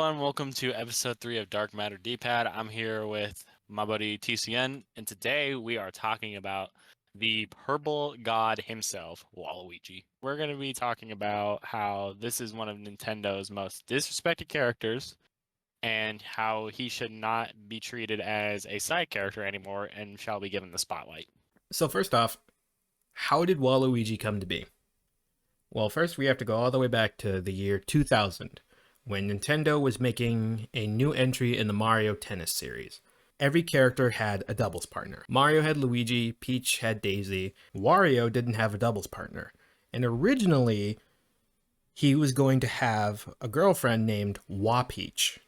everyone. Welcome to episode 3 of DarkMatter D-Pad. I'm here with my buddy TCN, and today we are talking about the purple god himself, Waluigi. We're going to be talking about how this is one of Nintendo's most disrespected characters and how he should not be treated as a side character anymore and shall be given the spotlight. So first off, how did Waluigi come to be? Well, first we have to go all the way back to the year 2000, when Nintendo was making a new entry in the Mario Tennis series. Every character had a doubles partner. Mario had Luigi, Peach had Daisy, Wario didn't have a doubles partner. And originally, he was going to have a girlfriend named Wa-Peach.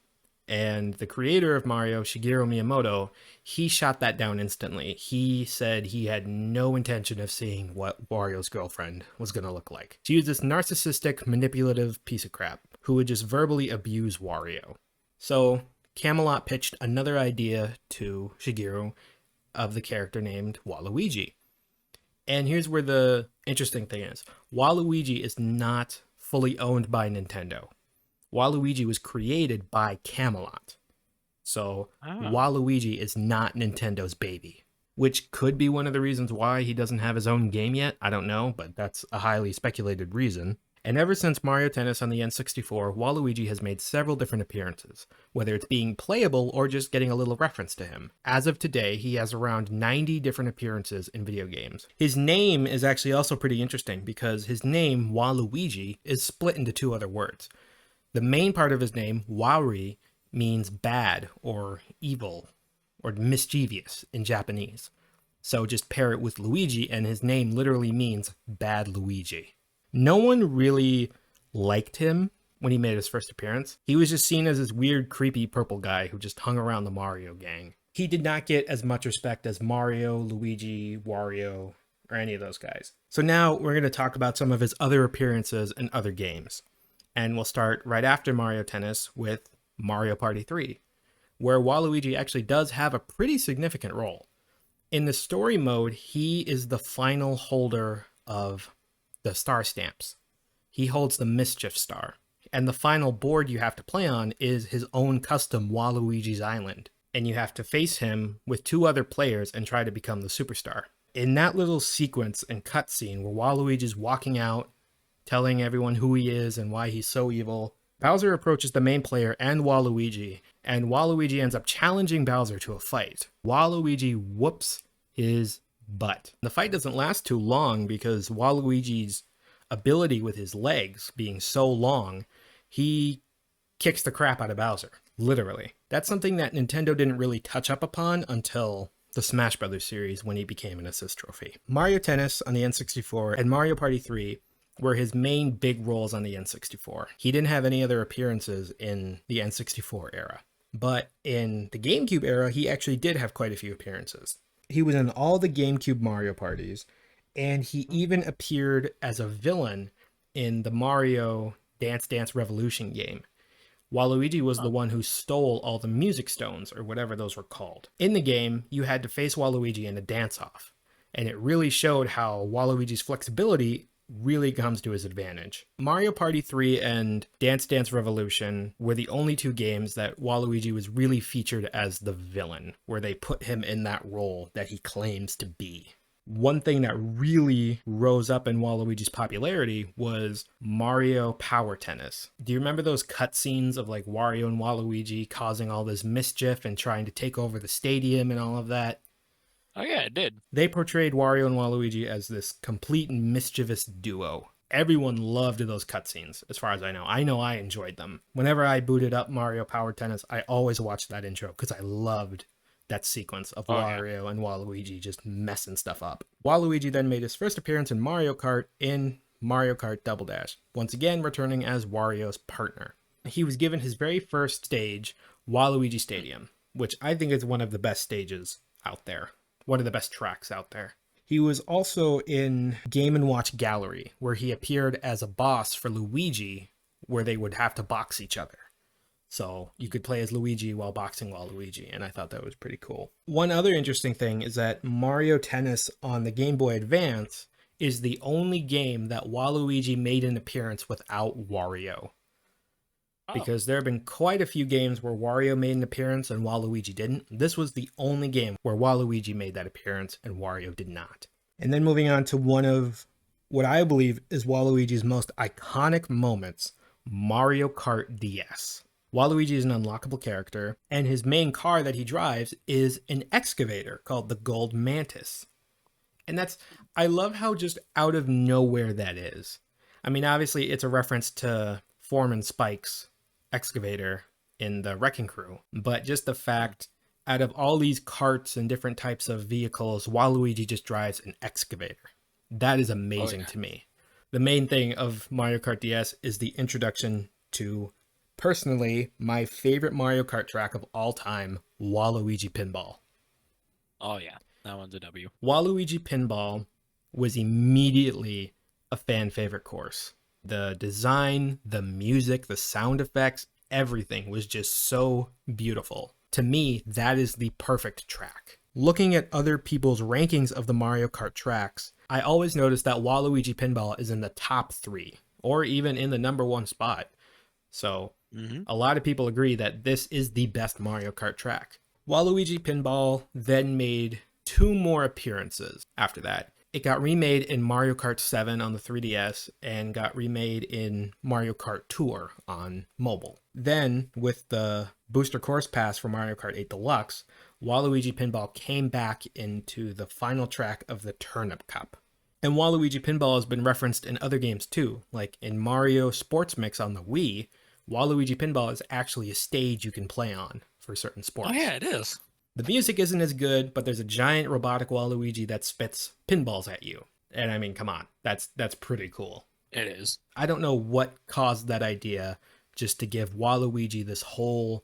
And the creator of Mario, Shigeru Miyamoto, he shot that down instantly. He said he had no intention of seeing what Wario's girlfriend was going to look like. She was this narcissistic, manipulative piece of crap who would just verbally abuse Wario. So Camelot pitched another idea to Shigeru of the character named Waluigi. And here's where the interesting thing is. Waluigi is not fully owned by Nintendo. Waluigi was created by Camelot. So Waluigi is not Nintendo's baby, which could be one of the reasons why he doesn't have his own game yet. I don't know, but that's a highly speculated reason. And ever since Mario Tennis on the N64, Waluigi has made several different appearances, whether it's being playable or just getting a little reference to him. As of today, he has around 90 different appearances in video games. His name is actually also pretty interesting because his name, Waluigi, is split into two other words. The main part of his name, Wari, means bad or evil or mischievous in Japanese. So just pair it with Luigi and his name literally means bad Luigi. No one really liked him when he made his first appearance. He was just seen as this weird, creepy purple guy who just hung around the Mario gang. He did not get as much respect as Mario, Luigi, Wario, or any of those guys. So now we're going to talk about some of his other appearances in other games. And we'll start right after Mario Tennis with Mario Party 3, where Waluigi actually does have a pretty significant role. In the story mode, he is the final holder of the star stamps. He holds the Mischief Star. And the final board you have to play on is his own custom Waluigi's Island. And you have to face him with two other players and try to become the superstar. In that little sequence and cutscene where Waluigi's walking out, telling everyone who he is and why he's so evil, Bowser approaches the main player and Waluigi ends up challenging Bowser to a fight. Waluigi whoops his butt. The fight doesn't last too long because Waluigi's ability with his legs being so long, he kicks the crap out of Bowser, literally. That's something that Nintendo didn't really touch up upon until the Smash Bros. Series when he became an assist trophy. Mario Tennis on the N64 and Mario Party 3 were his main big roles on the N64. He didn't have any other appearances in the N64 era. But in the GameCube era, he actually did have quite a few appearances. He was in all the GameCube Mario parties, and he even appeared as a villain in the Mario Dance Dance Revolution game. Waluigi was the one who stole all the music stones, or whatever those were called. In the game, you had to face Waluigi in a dance-off, and it really showed how Waluigi's flexibility really comes to his advantage. Mario Party 3 and Dance Dance Revolution were the only two games that Waluigi was really featured as the villain, where they put him in that role that he claims to be. One thing that really rose up in Waluigi's popularity was Mario Power Tennis. Do you remember those cutscenes of like Wario and Waluigi causing all this mischief and trying to take over the stadium and all of that? Oh yeah, it did. They portrayed Wario and Waluigi as this complete mischievous duo. Everyone loved those cutscenes, as far as I know. I know I enjoyed them. Whenever I booted up Mario Power Tennis, I always watched that intro because I loved that sequence of Wario and Waluigi just messing stuff up. Waluigi then made his first appearance in Mario Kart in Mario Kart Double Dash, once again returning as Wario's partner. He was given his very first stage, Waluigi Stadium, which I think is one of the best stages out there. One of the best tracks out there. He was also in Game & Watch Gallery, where he appeared as a boss for Luigi, where they would have to box each other. So you could play as Luigi while boxing Waluigi, and I thought that was pretty cool. One other interesting thing is that Mario Tennis on the Game Boy Advance is the only game that Waluigi made an appearance without Wario. Oh, because there have been quite a few games where Wario made an appearance and Waluigi didn't. This was the only game where Waluigi made that appearance and Wario did not. And then moving on to one of what I believe is Waluigi's most iconic moments, Mario Kart DS. Waluigi is an unlockable character, and his main car that he drives is an excavator called the Gold Mantis. And I love how just out of nowhere that is. I mean, obviously, it's a reference to Foreman Spike's excavator in the Wrecking Crew, but just the fact, out of all these carts and different types of vehicles, Waluigi just drives an excavator. That is amazing to me. The main thing of Mario Kart DS is the introduction to, personally, my favorite Mario Kart track of all time, Waluigi Pinball. Oh, yeah. That one's a W. Waluigi Pinball was immediately a fan favorite course. The design, the music, the sound effects, everything was just so beautiful. To me, that is the perfect track. Looking at other people's rankings of the Mario Kart tracks, I always notice that Waluigi Pinball is in the top 3, or even in the number 1 spot. So, a lot of people agree that this is the best Mario Kart track. Waluigi Pinball then made 2 more appearances after that. It got remade in Mario Kart 7 on the 3DS and got remade in Mario Kart Tour on mobile. Then, with the Booster Course Pass for Mario Kart 8 Deluxe, Waluigi Pinball came back into the final track of the Turnip Cup. And Waluigi Pinball has been referenced in other games too, like in Mario Sports Mix on the Wii. Waluigi Pinball is actually a stage you can play on for certain sports. Oh, yeah, it is. The music isn't as good, but there's a giant robotic Waluigi that spits pinballs at you. And I mean, come on, that's pretty cool. It is. I don't know what caused that idea just to give Waluigi this whole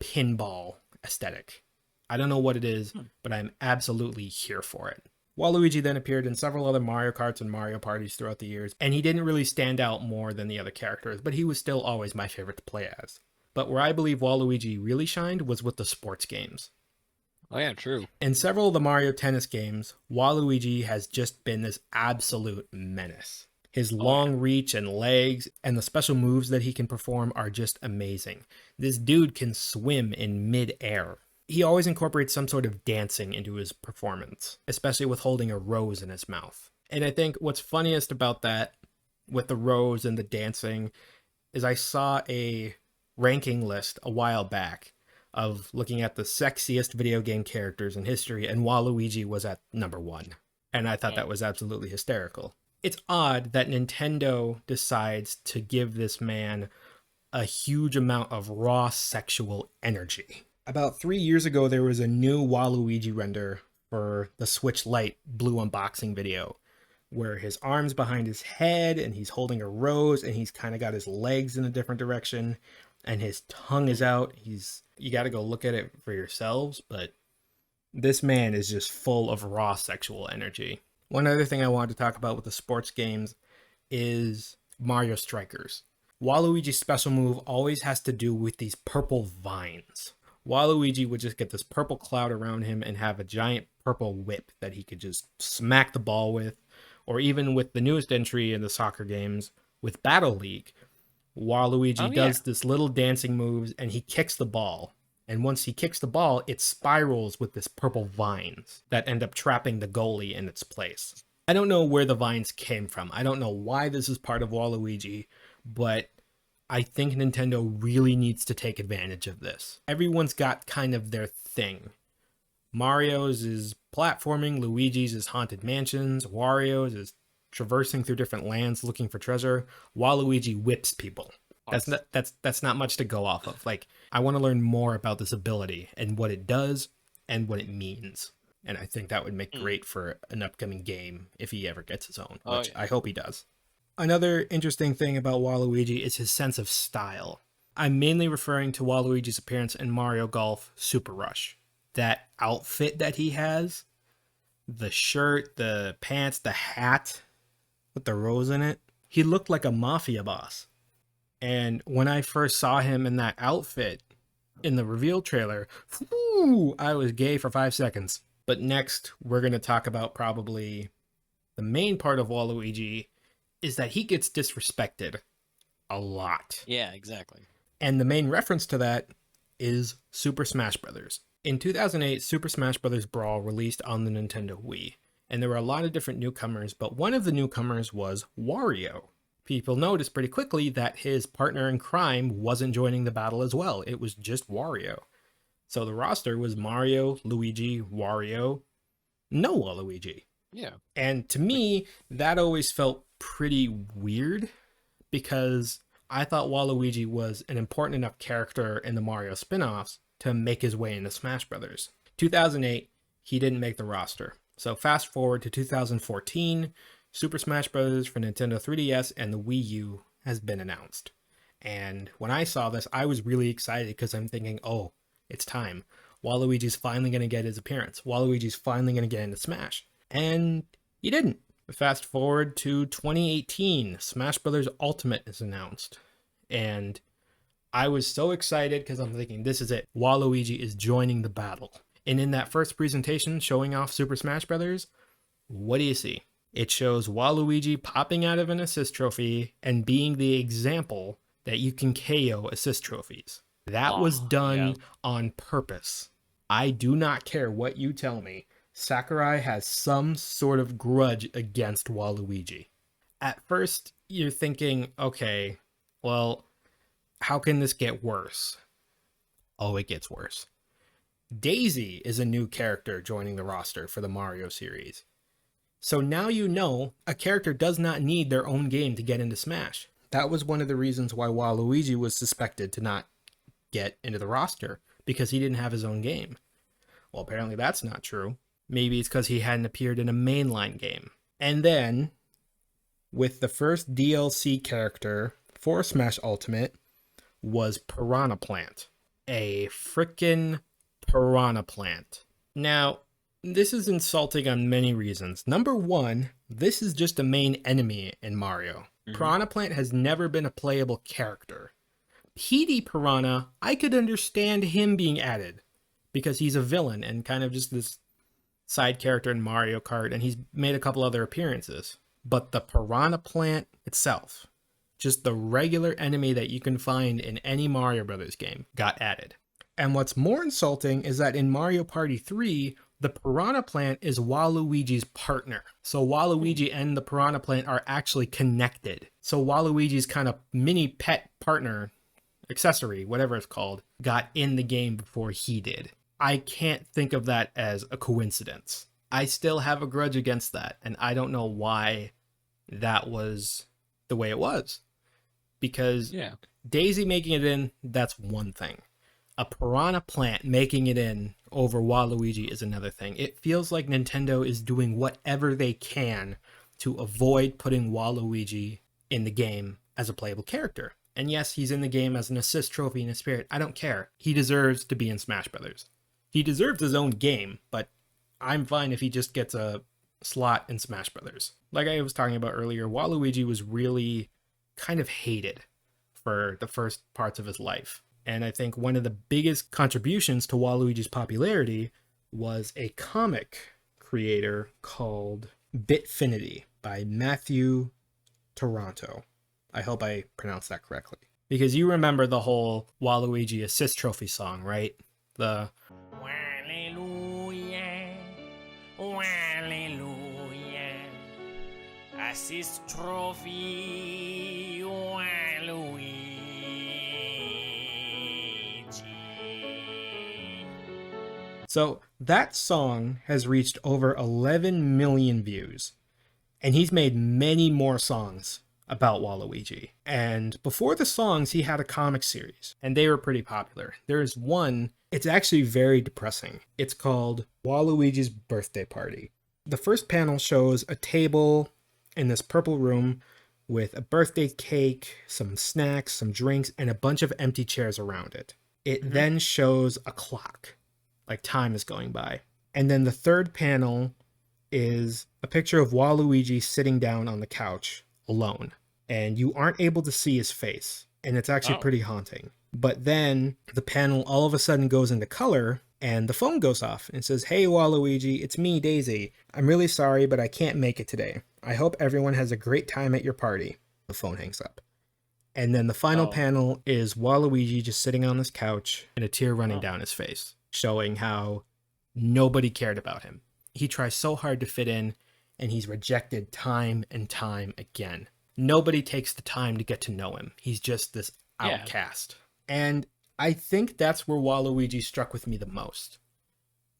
pinball aesthetic. I don't know what it is, but I'm absolutely here for it. Waluigi then appeared in several other Mario Karts and Mario Parties throughout the years, and he didn't really stand out more than the other characters, but he was still always my favorite to play as. But where I believe Waluigi really shined was with the sports games. Oh, yeah, true. In several of the Mario Tennis games, Waluigi has just been this absolute menace. His long reach and legs and the special moves that he can perform are just amazing. This dude can swim in mid-air. He always incorporates some sort of dancing into his performance, especially with holding a rose in his mouth. And I think what's funniest about that, with the rose and the dancing, is I saw a ranking list a while back of looking at the sexiest video game characters in history, and Waluigi was at number 1. And I thought that was absolutely hysterical. It's odd that Nintendo decides to give this man a huge amount of raw sexual energy. About 3 years ago, there was a new Waluigi render for the Switch Lite Blue unboxing video, where his arm's behind his head, and he's holding a rose, and he's kind of got his legs in a different direction, and his tongue is out. You got to go look at it for yourselves, but this man is just full of raw sexual energy. One other thing I wanted to talk about with the sports games is Mario Strikers. Waluigi's special move always has to do with these purple vines. Waluigi would just get this purple cloud around him and have a giant purple whip that he could just smack the ball with, or even with the newest entry in the soccer games, with Battle League. Waluigi does this little dancing moves and he kicks the ball. And once he kicks the ball, it spirals with this purple vines that end up trapping the goalie in its place. I don't know where the vines came from. I don't know why this is part of Waluigi, but I think Nintendo really needs to take advantage of this. Everyone's got kind of their thing. Mario's is platforming, Luigi's is haunted mansions, Wario's is traversing through different lands looking for treasure. Waluigi whips people. That's not much to go off of. Like, I want to learn more about this ability and what it does and what it means. And I think that would make great for an upcoming game if he ever gets his own, which I hope he does. Another interesting thing about Waluigi is his sense of style. I'm mainly referring to Waluigi's appearance in Mario Golf Super Rush. That outfit that he has, the shirt, the pants, the hat with the rose in it, he looked like a mafia boss. And when I first saw him in that outfit in the reveal trailer, I was gay for 5 seconds. But next, we're going to talk about probably the main part of Waluigi is that he gets disrespected a lot. Yeah, exactly. And the main reference to that is Super Smash Bros. In 2008, Super Smash Bros. Brawl released on the Nintendo Wii, and there were a lot of different newcomers, but one of the newcomers was Wario. People noticed pretty quickly that his partner in crime wasn't joining the battle as well. It was just Wario. So the roster was Mario, Luigi, Wario, no Waluigi. Yeah. And to me, that always felt pretty weird because I thought Waluigi was an important enough character in the Mario spin-offs to make his way into Smash Brothers. 2008, he didn't make the roster. So fast forward to 2014, Super Smash Bros. For Nintendo 3DS and the Wii U has been announced. And when I saw this, I was really excited because I'm thinking, oh, it's time. Waluigi's finally going to get his appearance. Waluigi's finally going to get into Smash. And he didn't. Fast forward to 2018, Smash Bros. Ultimate is announced. And I was so excited because I'm thinking, this is it. Waluigi is joining the battle. And in that first presentation showing off Super Smash Bros., what do you see? It shows Waluigi popping out of an assist trophy and being the example that you can KO assist trophies. That was done on purpose. I do not care what you tell me. Sakurai has some sort of grudge against Waluigi. At first, you're thinking, okay, well, how can this get worse? Oh, it gets worse. Daisy is a new character joining the roster for the Mario series. So now you know a character does not need their own game to get into Smash. That was one of the reasons why Waluigi was suspected to not get into the roster, because he didn't have his own game. Well, apparently that's not true. Maybe it's because he hadn't appeared in a mainline game. And then, with the first DLC character for Smash Ultimate, was Piranha Plant. A frickin' Piranha Plant. Now, this is insulting on many reasons. Number one, this is just a main enemy in Mario. Piranha Plant has never been a playable character. Petey Piranha, I could understand him being added because he's a villain and kind of just this side character in Mario Kart, and he's made a couple other appearances. But the Piranha Plant itself, just the regular enemy that you can find in any Mario Brothers game, got added. And what's more insulting is that in Mario Party 3, the Piranha Plant is Waluigi's partner. So Waluigi and the Piranha Plant are actually connected. So Waluigi's kind of mini pet partner, accessory, whatever it's called, got in the game before he did. I can't think of that as a coincidence. I still have a grudge against that, and I don't know why that was the way it was. Because Daisy making it in, that's one thing. A Piranha Plant making it in over Waluigi is another thing. It feels like Nintendo is doing whatever they can to avoid putting Waluigi in the game as a playable character. And yes, he's in the game as an assist trophy in a spirit. I don't care. He deserves to be in Smash Brothers. He deserves his own game, but I'm fine if he just gets a slot in Smash Brothers. Like I was talking about earlier, Waluigi was really kind of hated for the first parts of his life. And I think one of the biggest contributions to Waluigi's popularity was a comic creator called Bitfinity by Matthew Toronto. I hope I pronounced that correctly. Because you remember the whole Waluigi assist trophy song, right? The Hallelujah, Hallelujah, assist trophy, Waluigi. So that song has reached over 11 million views, and he's made many more songs about Waluigi. And before the songs, he had a comic series, and they were pretty popular. There's one, it's actually very depressing. It's called Waluigi's Birthday Party. The first panel shows a table in this purple room with a birthday cake, some snacks, some drinks, and a bunch of empty chairs around it. It then shows a clock. Like time is going by. And then the third panel is a picture of Waluigi sitting down on the couch alone. And you aren't able to see his face. And it's actually pretty haunting. But then the panel all of a sudden goes into color and the phone goes off and says, "Hey Waluigi, it's me, Daisy. I'm really sorry, but I can't make it today. I hope everyone has a great time at your party." The phone hangs up. And then the final Oh, panel is Waluigi just sitting on his couch and a tear running oh, down his face, showing how nobody cared about him. He tries so hard to fit in, and he's rejected time and time again. Nobody takes the time to get to know him. He's just this yeah, outcast. And I think that's where Waluigi struck with me the most.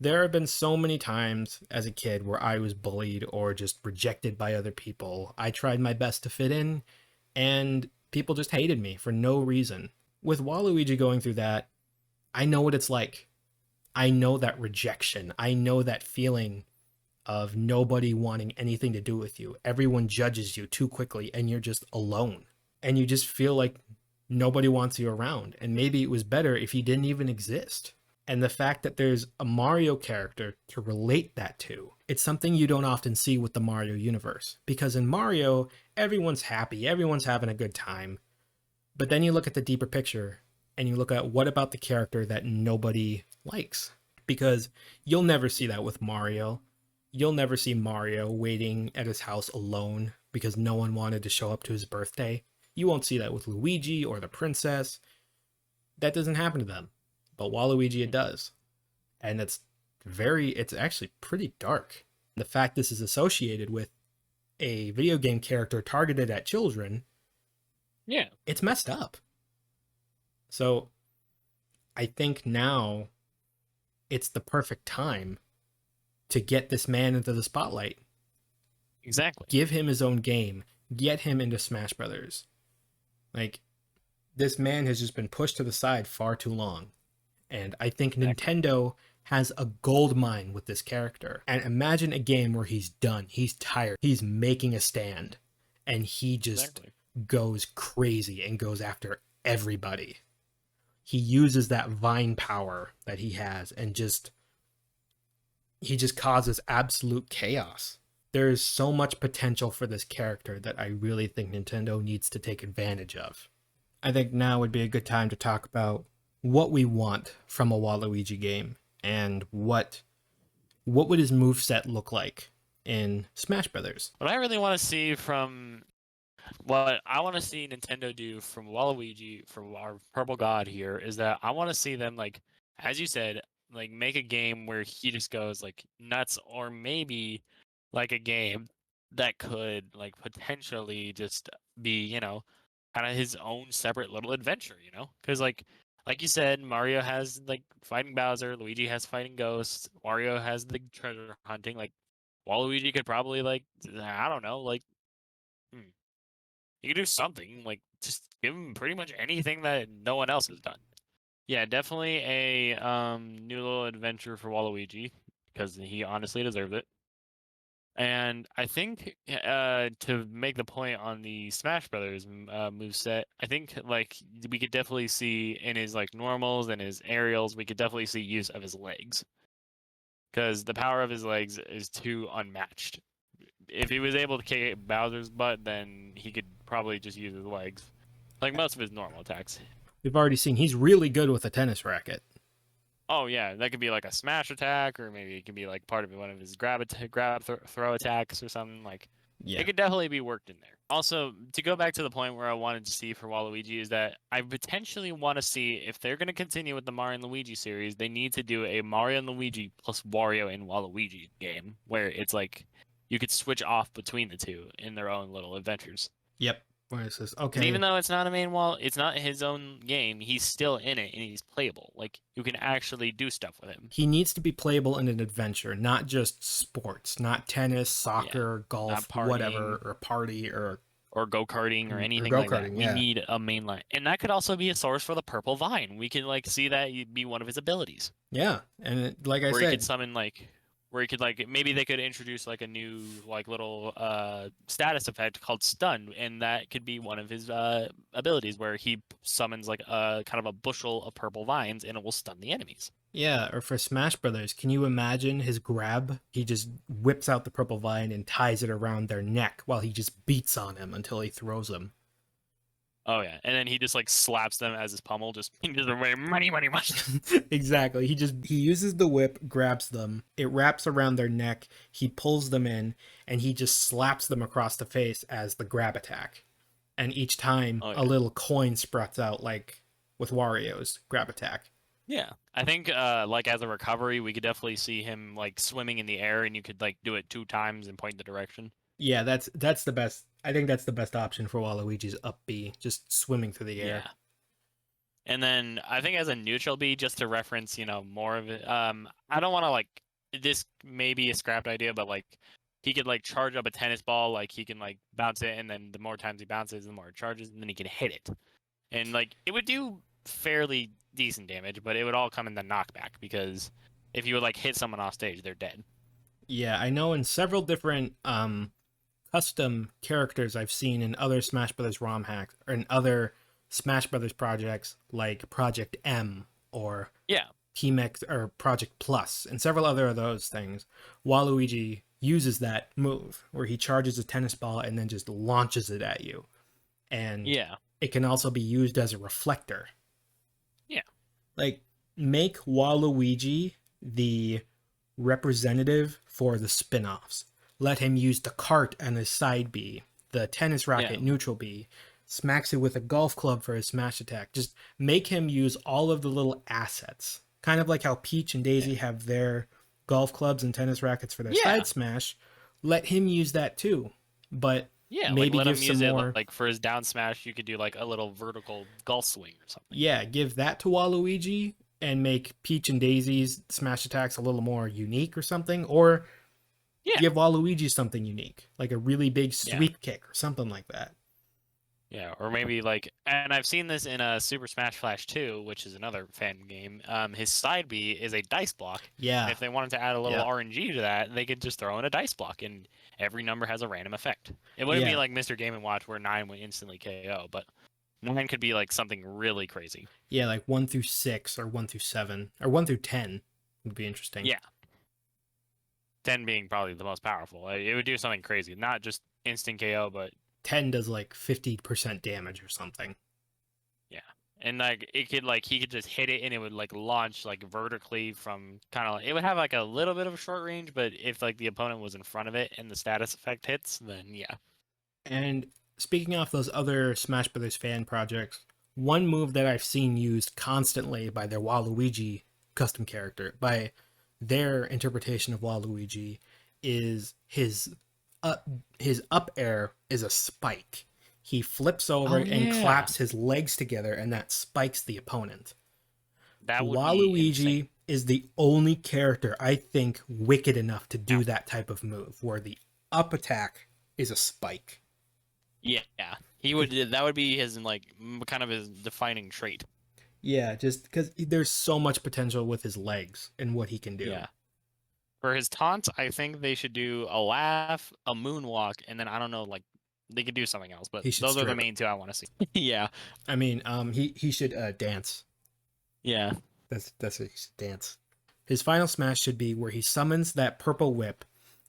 There have been so many times as a kid where I was bullied or just rejected by other people. I tried my best to fit in, and people just hated me for no reason. With Waluigi going through that, I know what it's like. I know that rejection. I know that feeling of nobody wanting anything to do with you. Everyone judges you too quickly, and you're just alone. And you just feel like nobody wants you around. And maybe it was better if you didn't even exist. And the fact that there's a Mario character to relate that to, it's something you don't often see with the Mario universe. Because in Mario, everyone's happy, everyone's having a good time. But then you look at the deeper picture and you look at what about the character that nobody likes? Because you'll never see that with Mario. You'll never see Mario waiting at his house alone because no one wanted to show up to his birthday. You won't see that with Luigi or the princess. That doesn't happen to them. But Waluigi, it does. And it's actually pretty dark. The fact this is associated with a video game character targeted at children, yeah, it's messed up. So I think now it's the perfect time to get this man into the spotlight. exactly. Give him his own game. Get him into Smash Brothers. Like, this man has just been pushed to the side far too long. And I think Nintendo has a gold mine with this character. And imagine a game where he's done. He's tired. He's making a stand. And he just goes crazy and goes after everybody. He uses that vine power that he has and he just causes absolute chaos. There is so much potential for this character that I really think Nintendo needs to take advantage of. I think now would be a good time to talk about what we want from a Waluigi game and what would his moveset look like in Smash Brothers. What I really want to see from what I want to see Nintendo do from Waluigi, from our Purple God here, is that I want to see them, like, as you said, like make a game where he just goes like nuts, or maybe like a game that could like potentially just be, kind of his own separate little adventure, because like you said, Mario has like fighting Bowser, Luigi has fighting Ghosts, Wario has the treasure hunting. Like Waluigi could probably, like, I don't know, like, you could do something, like just give him pretty much anything that no one else has done. Yeah, definitely a new little adventure for Waluigi, because he honestly deserved it. And I think to make the point on the Smash Brothers moveset, I think like we could definitely see in his like normals and his aerials, we could definitely see use of his legs, because the power of his legs is too unmatched. If he was able to kick Bowser's butt, then he could probably just use his legs, like most of his normal attacks. We've already seen he's really good with a tennis racket. Oh yeah, that could be like a smash attack, or maybe it could be like part of one of his throw attacks or something. Like, Yeah. it could definitely be worked in there. Also, to go back to the point where I wanted to see for Waluigi is that I potentially want to see, if they're going to continue with the Mario and Luigi series, they need to do a Mario and Luigi plus Wario and Waluigi game where it's like you could switch off between the two in their own little adventures. Yep. Where it says, Because okay, even though it's not a main wall, it's not his own game, he's still in it and he's playable. Like, you can actually do stuff with him. he needs to be playable in an adventure, not just sports, not tennis, soccer, golf, whatever, or party, or go-karting or anything like that. go-karting, We yeah. need a main line. And that could also be a source for the purple vine. We can like see that be one of his abilities. Yeah, and like I Where said, he could summon like where he could like maybe they could introduce like a new like little status effect called stun, and that could be one of his abilities where he summons like a kind of a bushel of purple vines and it will stun the enemies. yeah, or for Smash Brothers, can you imagine his grab? He just whips out the purple vine and ties it around their neck while he just beats on him until he throws them. Oh yeah, and then he just like slaps them as his pummel, just money. Exactly. He uses the whip, grabs them, it wraps around their neck, he pulls them in, and he just slaps them across the face as the grab attack. and each time Oh a yeah. little coin sprouts out, like with Wario's grab attack. Yeah. I think like as a recovery, we could definitely see him like swimming in the air, and you could like do it 2 times and point the direction. Yeah, that's the best. I think that's the best option for Waluigi's up B, just swimming through the air. Yeah. And then I think as a neutral B, just to reference, more of it. I don't want to like this may be a scrapped idea, but like he could like charge up a tennis ball, like he can like bounce it, and then the more times he bounces, the more it charges, and then he can hit it, and like it would do fairly decent damage, but it would all come in the knockback because if you would like hit someone off stage, they're dead. Yeah, I know in several different custom characters I've seen in other Smash Brothers ROM hacks or in other Smash Brothers projects like Project M or Yeah, Team X or Project Plus and several other of those things. Waluigi uses that move where he charges a tennis ball and then just launches it at you. And yeah, it can also be used as a reflector. yeah, Like, make Waluigi the representative for the spin-offs. Let him use the cart and his side B, the tennis racket yeah, neutral B, smacks it with a golf club for his smash attack. Just make him use all of the little assets. Kind of like how Peach and yeah, Daisy have their golf clubs and tennis rackets for their yeah. side smash. Let him use that too. But Yeah, like maybe let give him some use it more. like for his down smash. You could do like a little vertical golf swing or something. Yeah, give that to Waluigi and make Peach and Daisy's smash attacks a little more unique or something. Or Yeah, give Waluigi something unique, like a really big yeah, sweep kick or something like that. yeah. Or maybe like, and I've seen this in a Super Smash Flash 2, which is another fan game. His side B is a dice block, and Yeah, if they wanted to add a little yeah, RNG to that, they could just throw in a dice block, and every number has a random effect. It wouldn't be yeah, like Mr. Game and Watch where 9 would instantly KO, but 9 could be like something really crazy. yeah, like 1 through 6 or 1 through 7 or 1 through 10 would be interesting. Yeah, 10 being probably the most powerful. It would do something crazy, not just instant KO, but 10 does like 50% damage or something. yeah. And like it could like he could just hit it and it would like launch like vertically from kind of like it would have like a little bit of a short range, but if like the opponent was in front of it and the status effect hits, then yeah. And speaking of those other Smash Brothers fan projects, one move that I've seen used constantly by their Waluigi custom character, by their interpretation of Waluigi, is his up air is a spike. He flips over Oh and yeah. claps his legs together, and that spikes the opponent. That would be insane. Waluigi is the only character I think wicked enough to Yeah. do that type of move, where the up attack is a spike. Yeah. He would that would be his like kind of his defining trait. Yeah, just because there's so much potential with his legs and what he can do. Yeah. For his taunt, I think they should do a laugh, a moonwalk, and then I don't know, like they could do something else, but He should those are the strip. main two I want to see. Yeah. I mean, he should dance. Yeah. That's what he should dance. His final smash should be where he summons that purple whip.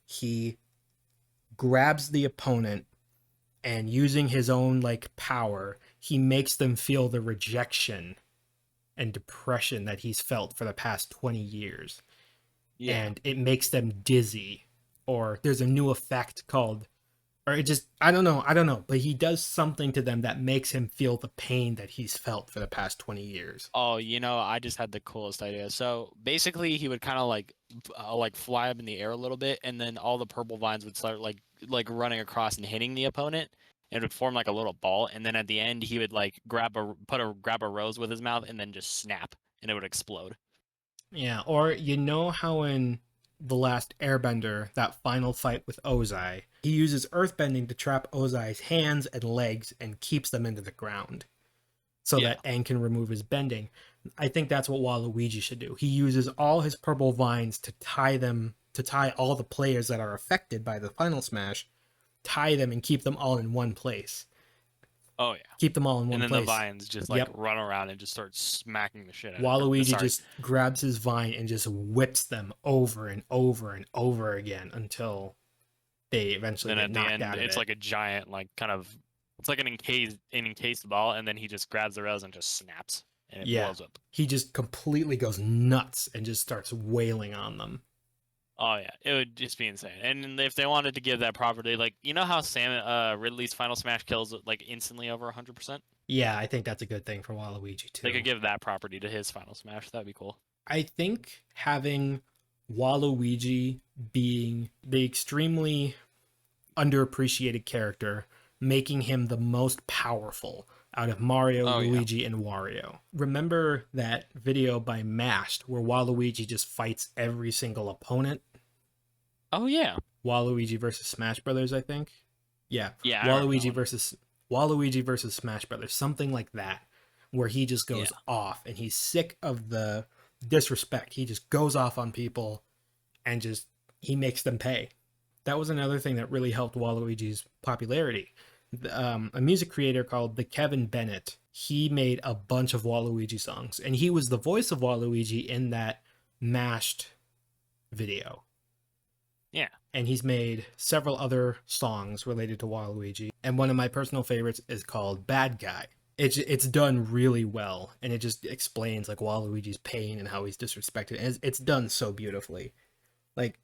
He grabs the opponent and using his own like power, he makes them feel the rejection and depression that he's felt for the past 20 years. Yeah. And it makes them dizzy, or there's a new effect called, or it just I don't know, but he does something to them that makes him feel the pain that he's felt for the past 20 years. Oh, I just had the coolest idea. So basically, he would kind of like fly up in the air a little bit, and then all the purple vines would start like running across and hitting the opponent. It would form like a little ball, and then at the end, he would like grab a rose with his mouth, and then just snap, and it would explode. Yeah, or you know how in the last Airbender, that final fight with Ozai, he uses earthbending to trap Ozai's hands and legs and keeps them into the ground so Yeah. that Aang can remove his bending. I think that's what Waluigi should do. He uses all his purple vines to tie all the players that are affected by the final smash, tie them and keep them all in one place. Oh yeah. Keep them all in one And then place. the vines just like Yep. run around and just start smacking the shit out of Waluigi Sorry. just grabs his vine and just whips them over and over and over again until they eventually Then get at the knocked end, out of it's it. like a giant like kind of it's like an encased ball, and then he just grabs the rose and just snaps, and it Yeah. blows up. He just completely goes nuts and just starts wailing on them. Oh yeah, it would just be insane. And if they wanted to give that property, like you know how Sam Ridley's Final Smash kills like instantly over 100%? Yeah, I think that's a good thing for Waluigi They too. could give that property to his Final Smash. That'd be cool. I think having Waluigi being the extremely underappreciated character, making him the most powerful out of Mario, Oh yeah. Luigi, and Wario. Remember that video by Mashed where Waluigi just fights every single opponent? Oh yeah. Waluigi versus Smash Brothers, I think. Yeah, Yeah, I remember that Waluigi one. versus Waluigi versus Smash Brothers, something like that, where he just Yeah. goes off and he's sick of the disrespect. He just goes off on people and just he makes them pay. That was another thing that really helped Waluigi's popularity. A music creator called the Kevin Bennett, he made a bunch of Waluigi songs, and he was the voice of Waluigi in that Mashed video. Yeah. And he's made several other songs related to Waluigi. And one of my personal favorites is called Bad Guy. It's done really well, and it just explains like Waluigi's pain and how he's disrespected. And it's done so beautifully. Like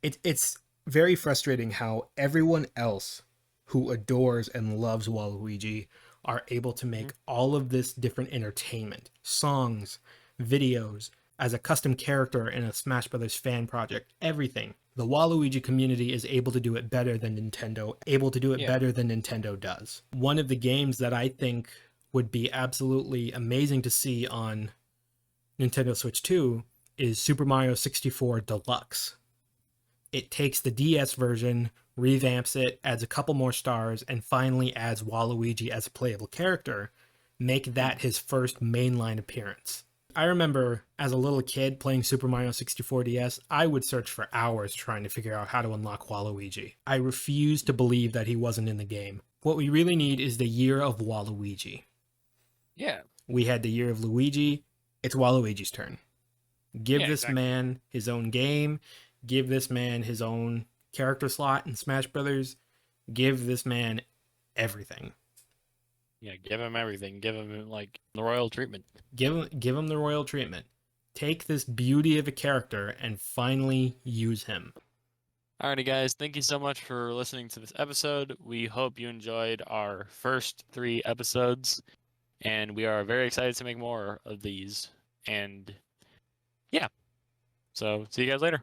it's very frustrating how everyone else who adores and loves Waluigi are able to make all of this different entertainment, songs, videos, as a custom character in a Smash Brothers fan project, everything. The Waluigi community is able to do it better than Nintendo, able to do it Yeah. better than Nintendo does. One of the games that I think would be absolutely amazing to see on Nintendo Switch 2 is Super Mario 64 Deluxe. It takes the DS version, revamps it, adds a couple more stars, and finally adds Waluigi as a playable character. Make that his first mainline appearance. I remember as a little kid playing Super Mario 64 DS, I would search for hours trying to figure out how to unlock Waluigi. I refused to believe that he wasn't in the game. What we really need is the year of Waluigi. Yeah. We had the year of Luigi, it's Waluigi's turn. Give Yeah, this exactly. man his own game, give this man his own character slot in Smash Brothers, give this man everything. Yeah, give him everything. Give him like the royal treatment. Give him the royal treatment. Take this beauty of a character and finally use him. Alrighty, guys. Thank you so much for listening to this episode. We hope you enjoyed our first 3 episodes, and we are very excited to make more of these. And yeah, so see you guys later.